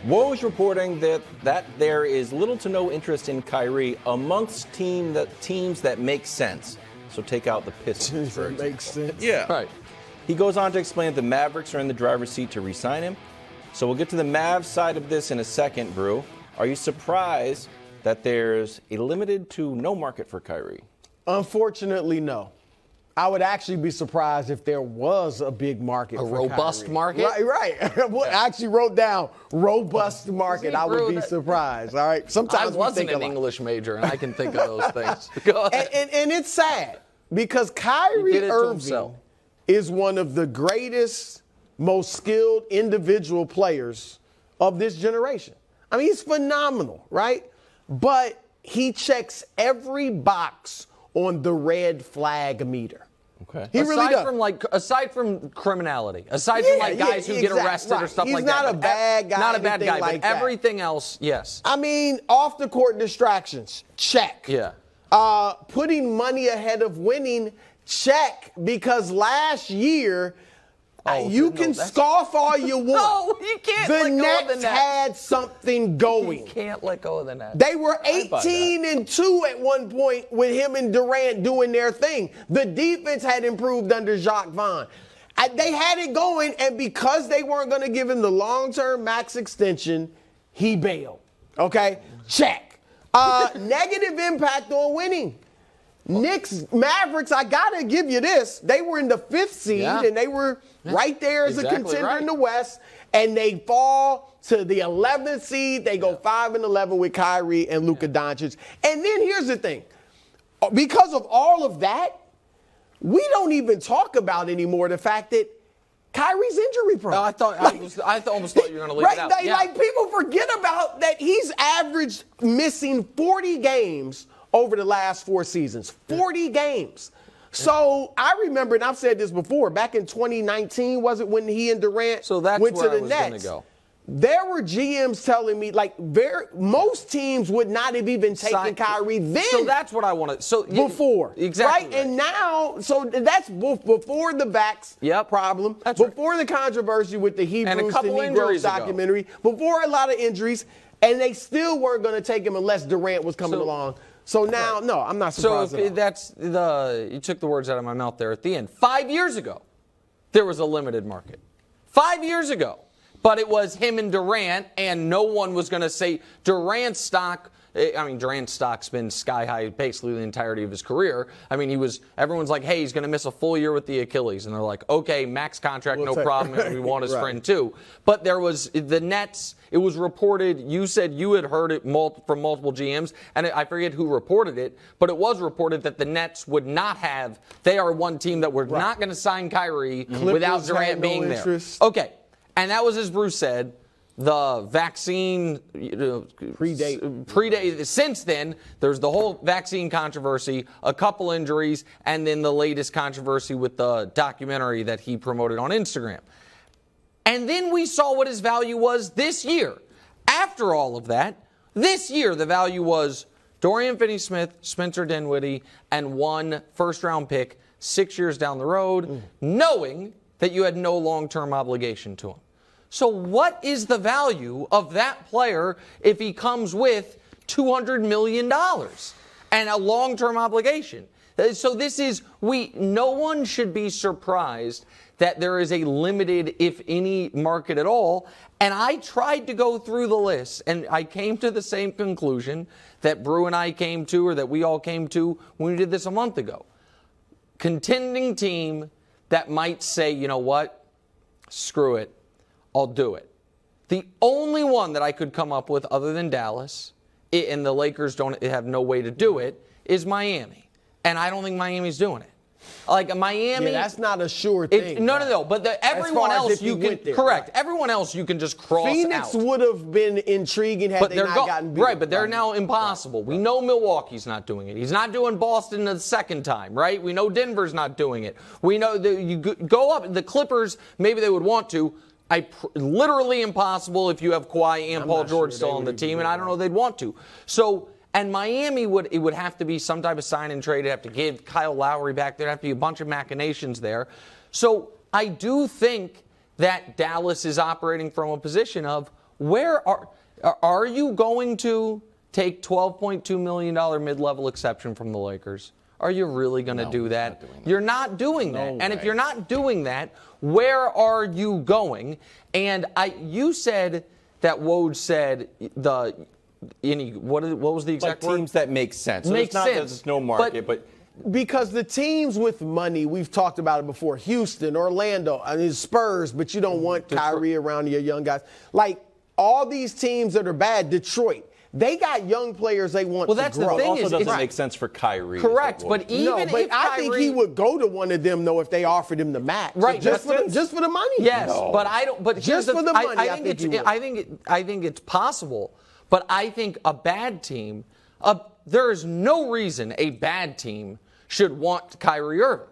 Woj reporting that there is little to no interest in Kyrie amongst teams that make sense. So take out the Pistons, for example. Makes sense. Yeah. Right. He goes on to explain that the Mavericks are in the driver's seat to re-sign him. So we'll get to the Mavs side of this in a second, Brew. Are you surprised that there's a limited to no market for Kyrie? Unfortunately, no. I would actually be surprised if there was a big market for robust Kyrie. market? Right. I actually wrote down robust market. I would be surprised. All right. Sometimes I wasn't an English major, and I can think of those things. Go ahead. And it's sad because Kyrie Irving is one of the greatest, most skilled individual players of this generation. I mean, he's phenomenal, right? But he checks every box on the red flag meter. Okay. He really does. Aside from criminality, aside from guys who get arrested or stuff like that. He's not a bad guy. Not a bad guy, like but everything else, yes. I mean, off the court distractions, check. Yeah. Putting money ahead of winning, check. Because last year, you can scoff all you want. No, you can't let go of the Nets Nets. had something going. You can't let go of the Nets. They were 18-2 at one point with him and Durant doing their thing. The defense had improved under Jacques Vaughn. They had it going, and because they weren't going to give him the long-term max extension, he bailed. Okay? Check. Negative impact on winning. Knicks, Mavericks, I got to give you this. They were in the 5th seed, and they were right there as a contender in the West, and they fall to the 11th seed. They go 5-11 with Kyrie and Luka Doncic. And then here's the thing. Because of all of that, we don't even talk about anymore the fact that Kyrie's injury prone. I almost thought you were going to leave it out. Like, people forget about that he's averaged missing 40 games over the last 4 seasons. 40 games. So I remember, and I've said this before, back in 2019, was it when he and Durant went to the Nets? There were GMs telling me, most teams would not have even taken Kyrie then. So that's what I wanted. Before. Exactly. Right? And now, so that's before the Vax problem, before the controversy with the Hebrews to Negroes documentary, before a lot of injuries, and they still weren't going to take him unless Durant was coming along. So now, no, I'm not surprised at all. You took the words out of my mouth there at the end. 5 years ago, there was a limited market. 5 years ago. But it was him and Durant, and no one was going to say Durant's stock's been sky high basically the entirety of his career. I mean, everyone's like, hey, he's going to miss a full year with the Achilles. And they're like, okay, max contract, no problem, and we want his friend too. But there was the Nets, it was reported, you said you had heard it from multiple GMs, and I forget who reported it, but it was reported that the Nets would not have, they are one team that were not going to sign Kyrie without Durant being there. Okay. And that was, as Bruce said, the vaccine predate. Since then, there's the whole vaccine controversy, a couple injuries, and then the latest controversy with the documentary that he promoted on Instagram. And then we saw what his value was this year. After all of that, this year the value was Dorian Finney-Smith, Spencer Dinwiddie, and 1 first-round pick 6 years down the road, knowing that you had no long-term obligation to him. So what is the value of that player if he comes with $200 million and a long-term obligation? So no one should be surprised that there is a limited, if any, market at all. And I tried to go through the list, and I came to the same conclusion that Brew and I came to, or that we all came to when we did this a month ago. Contending team that might say, you know what, screw it, I'll do it. The only one that I could come up with other than Dallas, and the Lakers have no way to do it, is Miami. And I don't think Miami's doing it. Like Miami, that's not a sure thing. No. But everyone else you can correct. Right. Everyone else you can just cross Phoenix out. would have been intriguing had they not gotten beat. Right, but they're now impossible. We know Milwaukee's not doing it. He's not doing Boston the second time, right? We know Denver's not doing it. We know that you go up. The Clippers, maybe they would want to. Literally impossible if you have Kawhi and Paul George still on the team, and I don't know they'd want to. So. And Miami would have to be some type of sign and trade. They'd have to give Kyle Lowry back. There'd have to be a bunch of machinations there. So I do think that Dallas is operating from a position of, where are you going to take $12.2 million mid-level exception from the Lakers? Are you really going to do that? You're not doing that. And if you're not doing that, where are you going? And you said that Woj said what was the exact word? Teams that make sense. So Makes it's not sense. that there's no market, but because the teams with money, we've talked about it before, Houston, Orlando, Spurs, but you don't want Kyrie around your young guys. Like all these teams that are bad, Detroit, they got young players they want to that's grow. the thing. also doesn't make sense for Kyrie. Correct, but even if I think he would go to one of them though if they offered him the max. Right, just for the money. Yes, No. but I don't. But Just for the money, I think it's possible. But I think a bad team, there is no reason a bad team should want Kyrie Irving.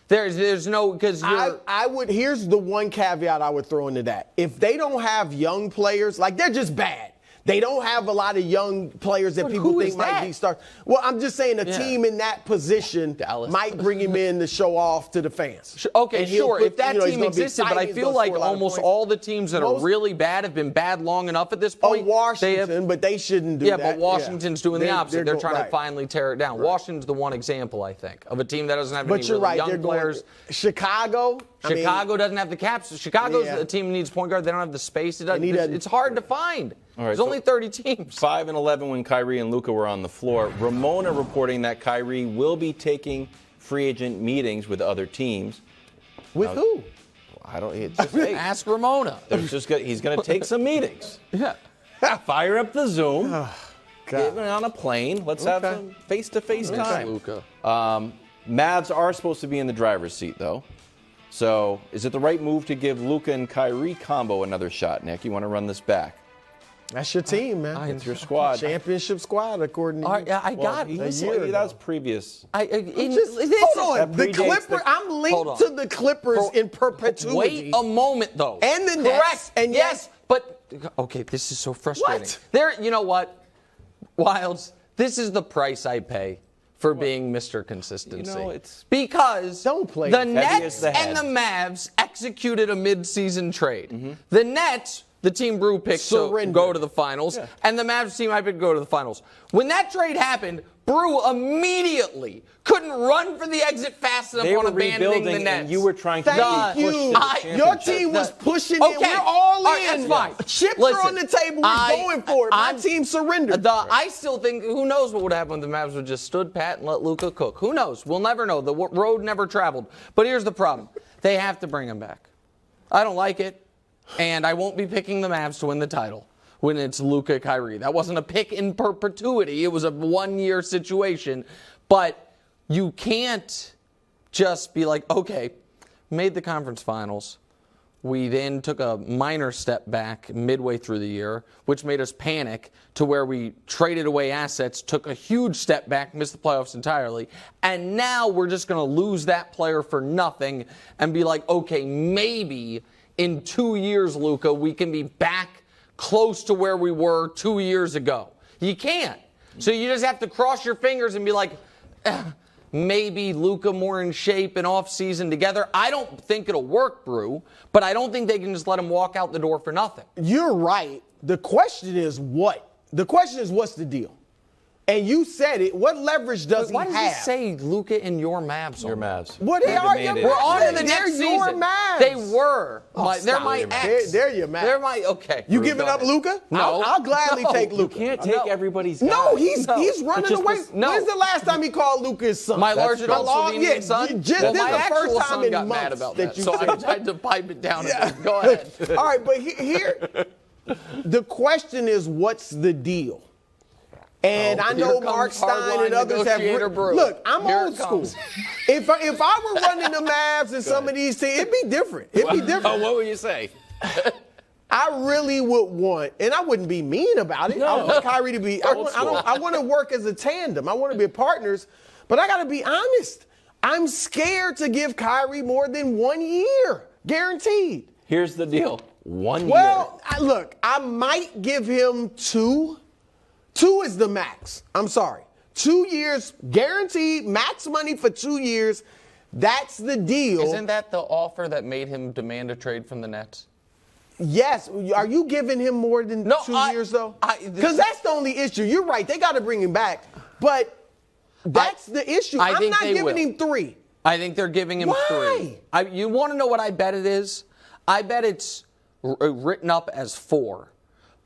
There's no because I would. Here's the one caveat I would throw into that: if they don't have young players, like they're just bad. They don't have a lot of young players that people think might be stars. Well, I'm just saying a team in that position might bring him in to show off to the fans. Okay, sure. If that team existed, but I feel like almost all the teams that are really bad have been bad long enough at this point. Washington, but they shouldn't do that. Yeah, but Washington's doing the opposite. They're trying to right. finally tear it down. Right. Washington's the one example, I think, of a team that doesn't have any you're really right. young players. Chicago doesn't have the caps. Chicago's a team that needs point guard. They don't have the space. It's hard to find. All right, There's only 30 teams. 5-11 when Kyrie and Luka were on the floor. Ramona reporting that Kyrie will be taking free agent meetings with other teams. With who? I don't. It's just, hey, ask Ramona. He's going to take some meetings. Yeah. Fire up the Zoom. Get him on a plane. Let's have some face-to-face time. Luka. Mavs are supposed to be in the driver's seat, though. So is it the right move to give Luka and Kyrie combo another shot, Nick? You want to run this back? That's your team, man. It's your squad. Championship squad, according to you. I got it. That was previous. Hold on. The Clippers. I'm linked to the Clippers in perpetuity. Wait a moment, though. And the Nets. Correct. And yes, but okay, this is so frustrating. What? You know what, Wilds? This is the price I pay for being Mr. Consistency. It's because the Nets and the Mavs executed a mid-season trade. Mm-hmm. The Nets, the team Brew picked to go to the finals, and the Mavs team I picked to go to the finals. When that trade happened, Brew immediately couldn't run for the exit fast enough on abandoning the Nets. And you were trying to Thank you. Your team was pushing it. We're all in. That's fine. Chips are on the table. We're going for it. My team surrendered. I still think, who knows what would happen if the Mavs would just stood pat and let Luka cook. Who knows? We'll never know. The road never traveled. But here's the problem. They have to bring him back. I don't like it. And I won't be picking the Mavs to win the title when it's Luka Kyrie. That wasn't a pick in perpetuity. It was a one-year situation. But you can't just be like, okay, made the conference finals. We then took a minor step back midway through the year, which made us panic to where we traded away assets, took a huge step back, missed the playoffs entirely, and now we're just going to lose that player for nothing and be like, okay, maybe in 2 years, Luka, we can be back close to where we were 2 years ago. You can't. So you just have to cross your fingers and be like, maybe Luka more in shape and offseason together. I don't think it'll work, Brew, but I don't think they can just let him walk out the door for nothing. You're right. The question is what? The question is what's the deal? And you said it. What leverage does he have? Why does he say Luka and your Mavs? Your Mavs. What they are? We're on to the next season. Your Mavs. They were. They're my ex. They're your Mavs. They're my, okay. You giving up Luka? No. I'll gladly take Luka. You can't take everybody's guy. No, he's running away. No. When's the last time he called Luka his son? My large adult Slovenian son? This is the first time in got months mad about that that. you So I tried to pipe it down. Go ahead. All right, but here, the question is, what's the deal? And I know Mark Stein and others have. Look, I'm old school. If I were running the Mavs and some of these teams, it'd be different. It'd be different. Oh, what would you say? I really would want, and I wouldn't be mean about it. I want Kyrie to be. I want to work as a tandem. I want to be partners, but I got to be honest. I'm scared to give Kyrie more than 1 year, guaranteed. Here's the deal: 1 year. Well, look, I might give him 2. 2 is the max. I'm sorry. 2 years, guaranteed, max money for 2 years. That's the deal. Isn't that the offer that made him demand a trade from the Nets? Yes. Are you giving him more than 2 years, though? Because that's the only issue. You're right. They got to bring him back. But that's the issue. I'm not giving him 3. I think they're giving him 3. You want to know what I bet it is? I bet it's written up as 4.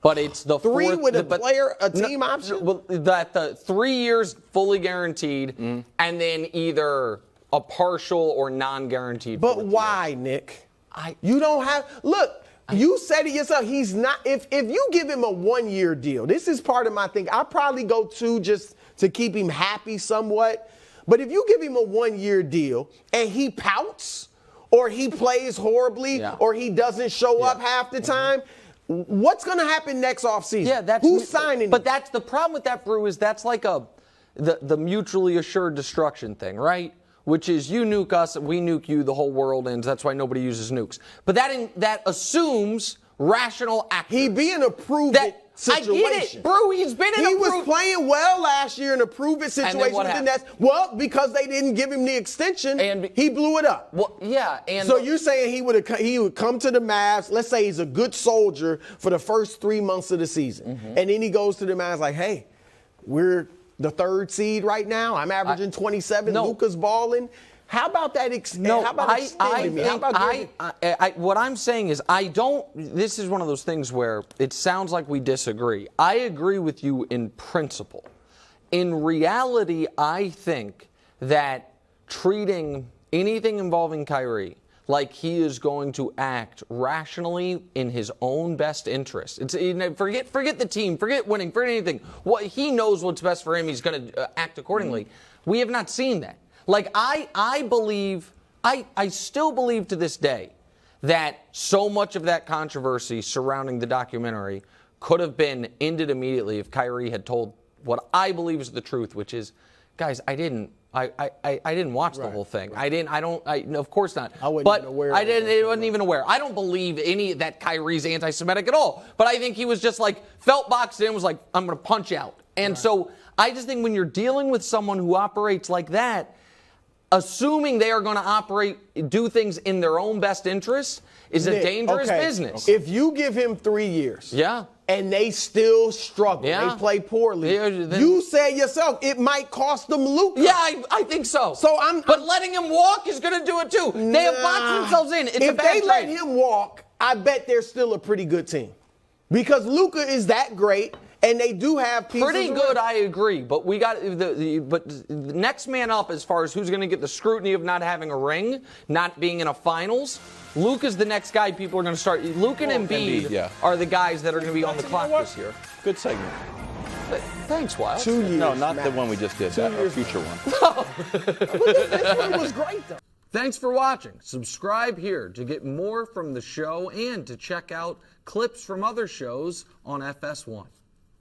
But it's the 3 fourth, with a team option? Well, that the 3 years fully guaranteed, and then either a partial or non-guaranteed. But why, Nick? You don't have – look, you said it yourself. He's not – if you give him a 1-year deal, this is part of my thing. I'll probably go 2 just to keep him happy somewhat. But if you give him a 1-year deal and he pouts or he plays horribly or he doesn't show up half the time – what's going to happen next offseason? Yeah, who's signing? But that's the problem with that, Brew, is that's like the mutually assured destruction thing, right? Which is you nuke us, we nuke you, the whole world ends. That's why nobody uses nukes. But that assumes rational action. He be in a prove-it situation. I get it, Brew. He's been in a He was playing well last year in a prove-it situation. Because they didn't give him the extension, and he blew it up. Well, yeah. And so you're saying he would come to the Mavs. Let's say he's a good soldier for the first 3 months of the season, and then he goes to the Mavs like, "Hey, we're the 3rd seed right now. I'm averaging 27. Luka's balling." How about that? How about extending me? How about what I'm saying is this is one of those things where it sounds like we disagree. I agree with you in principle. In reality, I think that treating anything involving Kyrie like he is going to act rationally in his own best interest. Forget the team, forget winning, forget anything. He knows what's best for him. He's going to act accordingly. We have not seen that. Like, I still believe to this day that so much of that controversy surrounding the documentary could have been ended immediately if Kyrie had told what I believe is the truth, which is, guys, I didn't watch the whole thing. Of course not. I wasn't even aware. I wasn't even aware. I don't believe that Kyrie's anti-Semitic at all. But I think he was just like, felt boxed in, was like, I'm going to punch out. And so I just think when you're dealing with someone who operates like that, assuming they are going to do things in their own best interest is a dangerous business. If you give him 3 years, and they still struggle, they play poorly, you said yourself it might cost them Luka. Yeah, I think so. But letting him walk is going to do it too. They have boxed themselves in. It's a bad trade. If they let him walk, I bet they're still a pretty good team because Luka is that great. And they do have pieces. Pretty good, I agree. But we got the next man up as far as who's going to get the scrutiny of not having a ring, not being in a finals. Luka's the next guy people are going to start. Luka and Embiid are the guys that are going to be on the clock this year. Good segment. Thanks, Wild. 2 years. No, not the one we just did. Our future one. This one was great, though. Thanks for watching. Subscribe here to get more from the show and to check out clips from other shows on FS1.